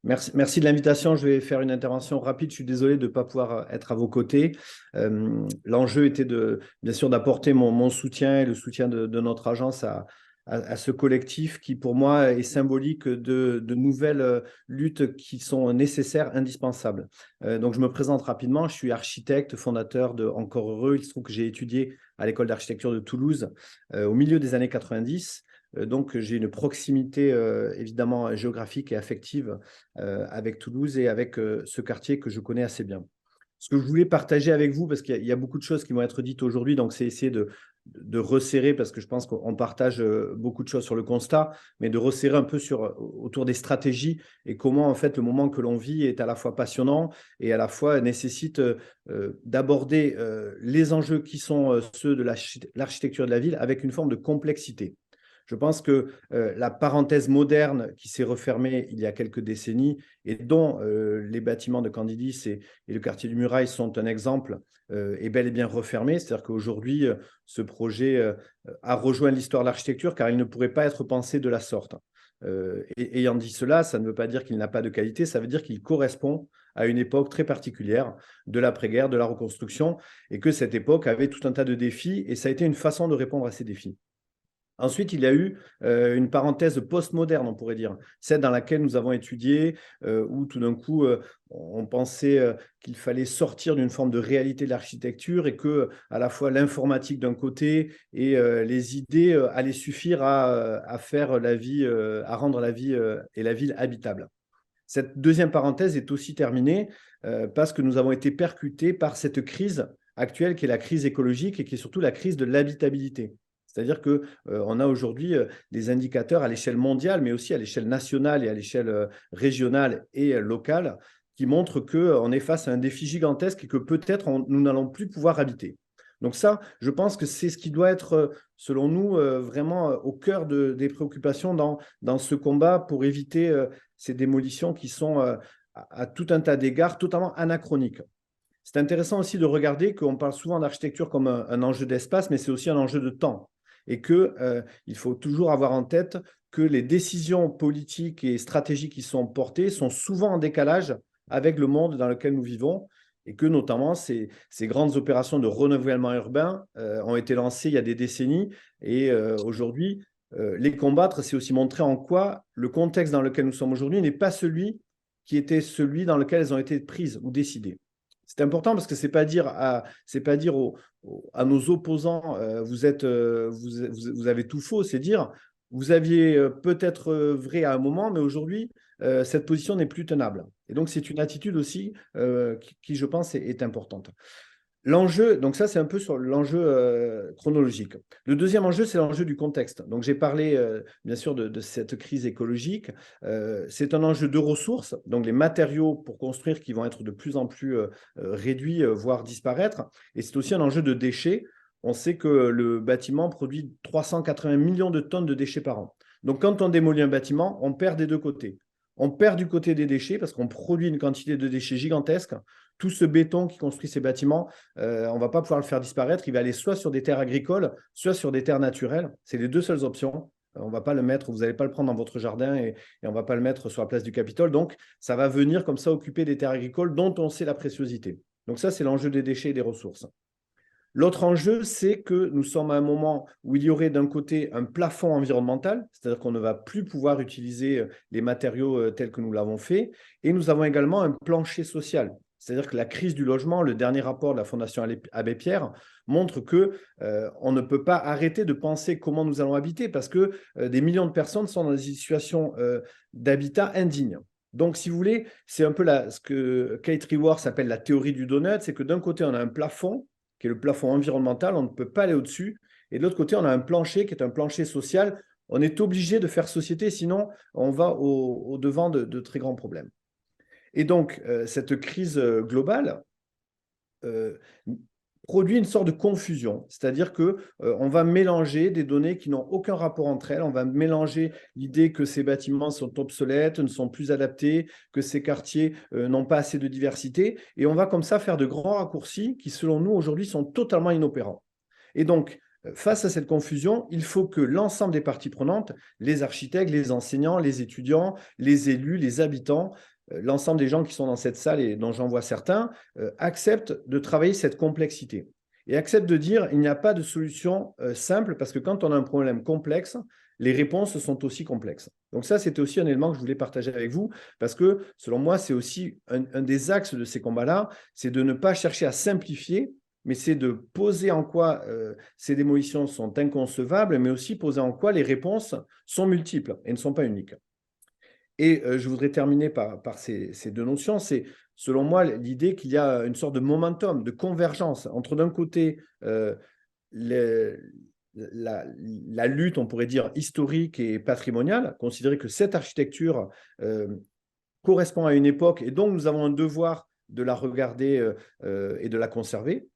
Merci de l'invitation. Je vais faire une intervention rapide. Je suis désolé de ne pas pouvoir être à vos côtés. L'enjeu était bien sûr d'apporter mon soutien et le soutien de notre agence à ce collectif qui, pour moi, est symbolique de nouvelles luttes qui sont nécessaires, indispensables. Donc, je me présente rapidement. Je suis architecte, fondateur de Encore Heureux. Il se trouve que j'ai étudié à l'école d'architecture de Toulouse au milieu des années 90. Donc, j'ai une proximité évidemment géographique et affective avec Toulouse et avec ce quartier que je connais assez bien. Ce que je voulais partager avec vous, parce qu'il y a beaucoup de choses qui vont être dites aujourd'hui, donc c'est essayer de resserrer, parce que je pense qu'on partage beaucoup de choses sur le constat, mais de resserrer un peu autour des stratégies et comment en fait le moment que l'on vit est à la fois passionnant et à la fois nécessite d'aborder les enjeux qui sont ceux de l'architecture de la ville avec une forme de complexité. Je pense que la parenthèse moderne qui s'est refermée il y a quelques décennies et dont les bâtiments de Candidis et le quartier du Murail sont un exemple est bel et bien refermée. C'est-à-dire qu'aujourd'hui, ce projet a rejoint l'histoire de l'architecture car il ne pourrait pas être pensé de la sorte. Et ayant dit cela, ça ne veut pas dire qu'il n'a pas de qualité, ça veut dire qu'il correspond à une époque très particulière de l'après-guerre, de la reconstruction, et que cette époque avait tout un tas de défis, et ça a été une façon de répondre à ces défis. Ensuite, il y a eu une parenthèse postmoderne, on pourrait dire, celle dans laquelle nous avons étudié, où tout d'un coup, on pensait qu'il fallait sortir d'une forme de réalité de l'architecture et que à la fois l'informatique d'un côté et les idées allaient suffire à faire la vie, à rendre la vie et la ville habitable. Cette deuxième parenthèse est aussi terminée parce que nous avons été percutés par cette crise actuelle qui est la crise écologique et qui est surtout la crise de l'habitabilité. C'est-à-dire qu'on a aujourd'hui des indicateurs à l'échelle mondiale, mais aussi à l'échelle nationale et à l'échelle régionale et locale, qui montrent qu'on est face à un défi gigantesque et que peut-être nous n'allons plus pouvoir habiter. Donc ça, je pense que c'est ce qui doit être, selon nous, vraiment au cœur des préoccupations dans ce combat pour éviter ces démolitions qui sont à tout un tas d'égards totalement anachroniques. C'est intéressant aussi de regarder qu'on parle souvent d'architecture comme un enjeu d'espace, mais c'est aussi un enjeu de temps. Et qu'il faut toujours avoir en tête que les décisions politiques et stratégiques qui sont portées sont souvent en décalage avec le monde dans lequel nous vivons et que notamment ces grandes opérations de renouvellement urbain ont été lancées il y a des décennies et aujourd'hui, les combattre, c'est aussi montrer en quoi le contexte dans lequel nous sommes aujourd'hui n'est pas celui qui était celui dans lequel elles ont été prises ou décidées. C'est important parce que c'est pas dire à nos opposants vous avez tout faux, c'est dire vous aviez peut-être vrai à un moment, mais aujourd'hui cette position n'est plus tenable. Et donc c'est une attitude aussi qui, je pense, est importante. L'enjeu, donc ça c'est un peu sur l'enjeu chronologique. Le deuxième enjeu, c'est l'enjeu du contexte. Donc j'ai parlé bien sûr de cette crise écologique. C'est un enjeu de ressources, donc les matériaux pour construire qui vont être de plus en plus réduits, voire disparaître. Et c'est aussi un enjeu de déchets. On sait que le bâtiment produit 380 millions de tonnes de déchets par an. Donc quand on démolit un bâtiment, on perd des deux côtés. On perd du côté des déchets parce qu'on produit une quantité de déchets gigantesque. Tout ce béton qui construit ces bâtiments, on ne va pas pouvoir le faire disparaître. Il va aller soit sur des terres agricoles, soit sur des terres naturelles. C'est les deux seules options. On ne va pas le mettre, vous n'allez pas le prendre dans votre jardin et on ne va pas le mettre sur la place du Capitole. Donc, ça va venir comme ça occuper des terres agricoles dont on sait la préciosité. Donc ça, c'est l'enjeu des déchets et des ressources. L'autre enjeu, c'est que nous sommes à un moment où il y aurait d'un côté un plafond environnemental, c'est-à-dire qu'on ne va plus pouvoir utiliser les matériaux tels que nous l'avons fait, et nous avons également un plancher social. C'est-à-dire que la crise du logement, le dernier rapport de la Fondation Abbé Pierre, montre que on ne peut pas arrêter de penser comment nous allons habiter parce que des millions de personnes sont dans des situations d'habitat indignes. Donc, si vous voulez, c'est un peu ce que Kate Raworth appelle la théorie du donut, c'est que d'un côté, on a un plafond qui est le plafond environnemental, on ne peut pas aller au-dessus. Et de l'autre côté, on a un plancher qui est un plancher social. On est obligé de faire société, sinon on va au-devant de très grands problèmes. Et donc, cette crise globale produit une sorte de confusion, c'est-à-dire qu'on va mélanger des données qui n'ont aucun rapport entre elles, on va mélanger l'idée que ces bâtiments sont obsolètes, ne sont plus adaptés, que ces quartiers n'ont pas assez de diversité, et on va comme ça faire de grands raccourcis qui, selon nous, aujourd'hui, sont totalement inopérants. Et donc, Face à cette confusion, il faut que l'ensemble des parties prenantes, les architectes, les enseignants, les étudiants, les élus, les habitants, l'ensemble des gens qui sont dans cette salle et dont j'en vois certains, acceptent de travailler cette complexité et acceptent de dire il n'y a pas de solution simple parce que quand on a un problème complexe, les réponses sont aussi complexes. Donc ça, c'était aussi un élément que je voulais partager avec vous parce que, selon moi, c'est aussi un des axes de ces combats-là, c'est de ne pas chercher à simplifier, mais c'est de poser en quoi ces démolitions sont inconcevables, mais aussi poser en quoi les réponses sont multiples et ne sont pas uniques. Et je voudrais terminer par ces deux notions. C'est, selon moi, l'idée qu'il y a une sorte de momentum, de convergence entre, d'un côté, la, lutte, on pourrait dire, historique et patrimoniale, considérer que cette architecture correspond à une époque et donc nous avons un devoir de la regarder et de la conserver.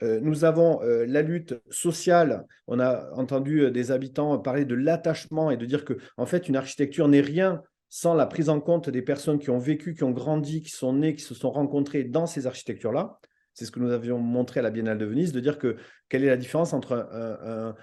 Nous avons la lutte sociale. On a entendu des habitants parler de l'attachement et de dire que, en fait, une architecture n'est rien sans la prise en compte des personnes qui ont vécu, qui ont grandi, qui sont nées, qui se sont rencontrées dans ces architectures-là. C'est ce que nous avions montré à la Biennale de Venise, de dire que quelle est la différence entre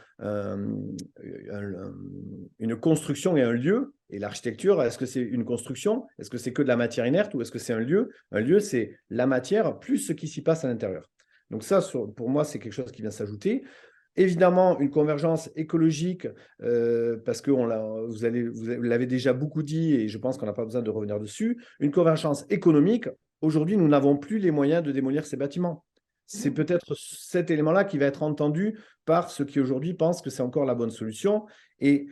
une construction et un lieu. Et l'architecture, est-ce que c'est une construction? Est-ce que c'est que de la matière inerte ou est-ce que c'est un lieu? Un lieu, c'est la matière plus ce qui s'y passe à l'intérieur. Donc ça, pour moi, c'est quelque chose qui vient s'ajouter. Évidemment, une convergence écologique, parce que vous l'avez déjà beaucoup dit et je pense qu'on n'a pas besoin de revenir dessus. Une convergence économique. Aujourd'hui, nous n'avons plus les moyens de démolir ces bâtiments. C'est peut-être cet élément-là qui va être entendu par ceux qui aujourd'hui pensent que c'est encore la bonne solution. Et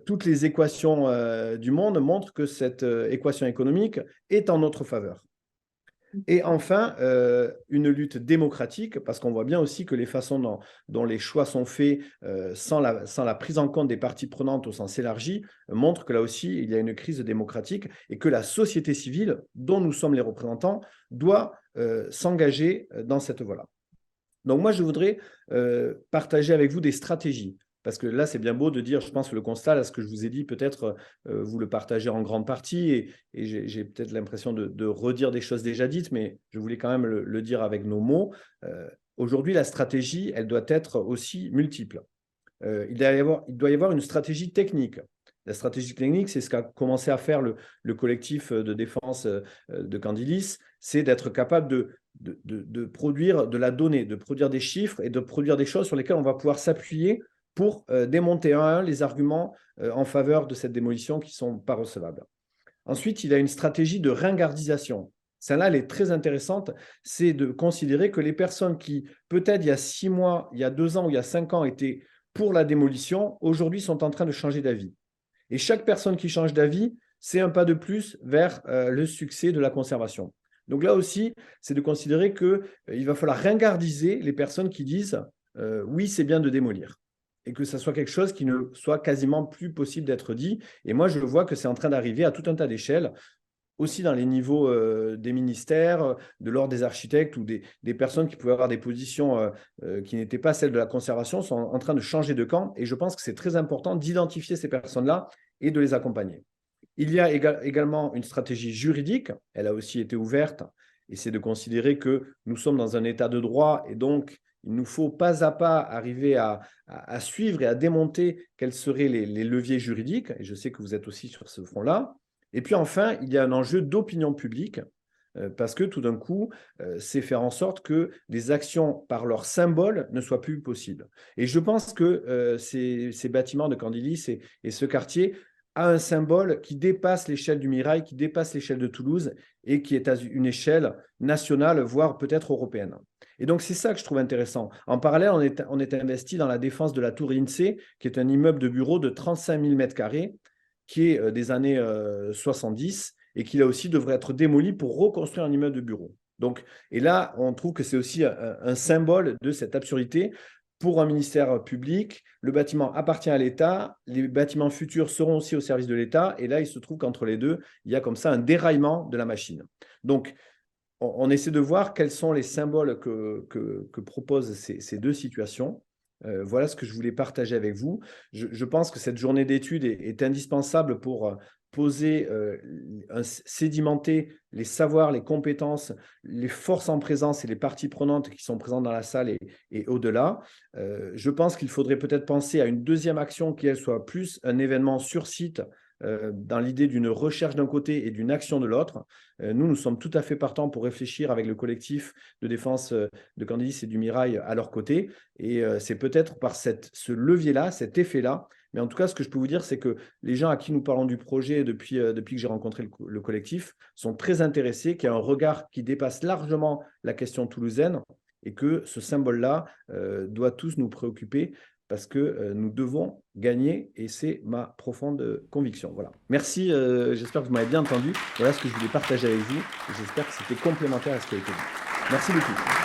toutes les équations du monde montrent que cette équation économique est en notre faveur. Et enfin, une lutte démocratique, parce qu'on voit bien aussi que les façons dont les choix sont faits sans la prise en compte des parties prenantes au sens élargi montrent que là aussi, il y a une crise démocratique et que la société civile, dont nous sommes les représentants, doit s'engager dans cette voie-là. Donc moi, je voudrais partager avec vous des stratégies. Parce que là, c'est bien beau de dire, je pense, le constat, là, ce que je vous ai dit, peut-être vous le partagez en grande partie et j'ai peut-être l'impression de redire des choses déjà dites, mais je voulais quand même le dire avec nos mots. Aujourd'hui, la stratégie, elle doit être aussi multiple. Il doit y avoir une stratégie technique. La stratégie technique, c'est ce qu'a commencé à faire le collectif de défense de Candilis, c'est d'être capable de produire de la donnée, de produire des chiffres et de produire des choses sur lesquelles on va pouvoir s'appuyer pour démonter les arguments en faveur de cette démolition qui ne sont pas recevables. Ensuite, il y a une stratégie de ringardisation. Celle-là, elle est très intéressante. C'est de considérer que les personnes qui, peut-être il y a 6 mois, il y a 2 ans ou il y a 5 ans, étaient pour la démolition, aujourd'hui sont en train de changer d'avis. Et chaque personne qui change d'avis, c'est un pas de plus vers le succès de la conservation. Donc là aussi, c'est de considérer qu'il va falloir ringardiser les personnes qui disent oui, c'est bien de démolir. Et que ça soit quelque chose qui ne soit quasiment plus possible d'être dit. Et moi, je vois que c'est en train d'arriver à tout un tas d'échelles, aussi dans les niveaux des ministères, de l'ordre des architectes ou des personnes qui pouvaient avoir des positions qui n'étaient pas celles de la conservation, sont en train de changer de camp. Et je pense que c'est très important d'identifier ces personnes-là et de les accompagner. Il y a également une stratégie juridique, elle a aussi été ouverte, et c'est de considérer que nous sommes dans un état de droit et donc il nous faut pas à pas arriver à suivre et à démonter quels seraient les leviers juridiques, et je sais que vous êtes aussi sur ce front-là. Et puis enfin, il y a un enjeu d'opinion publique, parce que tout d'un coup, c'est faire en sorte que les actions par leur symbole ne soient plus possibles. Et je pense que ces bâtiments de Candilis et ce quartier a un symbole qui dépasse l'échelle du Mirail, qui dépasse l'échelle de Toulouse et qui est à une échelle nationale, voire peut-être européenne. Et donc, c'est ça que je trouve intéressant. En parallèle, on est investi dans la défense de la tour INSEE, qui est un immeuble de bureau de 35 000 m², qui est des années 70 et qui là aussi devrait être démoli pour reconstruire un immeuble de bureau. Donc, et là, on trouve que c'est aussi un symbole de cette absurdité. Pour un ministère public, le bâtiment appartient à l'État, les bâtiments futurs seront aussi au service de l'État, et là, il se trouve qu'entre les deux, il y a comme ça un déraillement de la machine. Donc, on essaie de voir quels sont les symboles que proposent ces deux situations. Voilà ce que je voulais partager avec vous. Je pense que cette journée d'études est indispensable pour poser, sédimenter les savoirs, les compétences, les forces en présence et les parties prenantes qui sont présentes dans la salle et au-delà. Je pense qu'il faudrait peut-être penser à une deuxième action qui, elle, soit plus un événement sur site, dans l'idée d'une recherche d'un côté et d'une action de l'autre. Nous sommes tout à fait partants pour réfléchir avec le collectif de défense de Candice et du Mirail à leur côté. Et c'est peut-être par ce levier-là, cet effet-là. Mais en tout cas, ce que je peux vous dire, c'est que les gens à qui nous parlons du projet depuis que j'ai rencontré le collectif sont très intéressés, qu'il y a un regard qui dépasse largement la question toulousaine et que ce symbole-là doit tous nous préoccuper parce que nous devons gagner et c'est ma profonde conviction. Voilà. Merci, j'espère que vous m'avez bien entendu. Voilà ce que je voulais partager avec vous et j'espère que c'était complémentaire à ce qui a été dit. Merci beaucoup.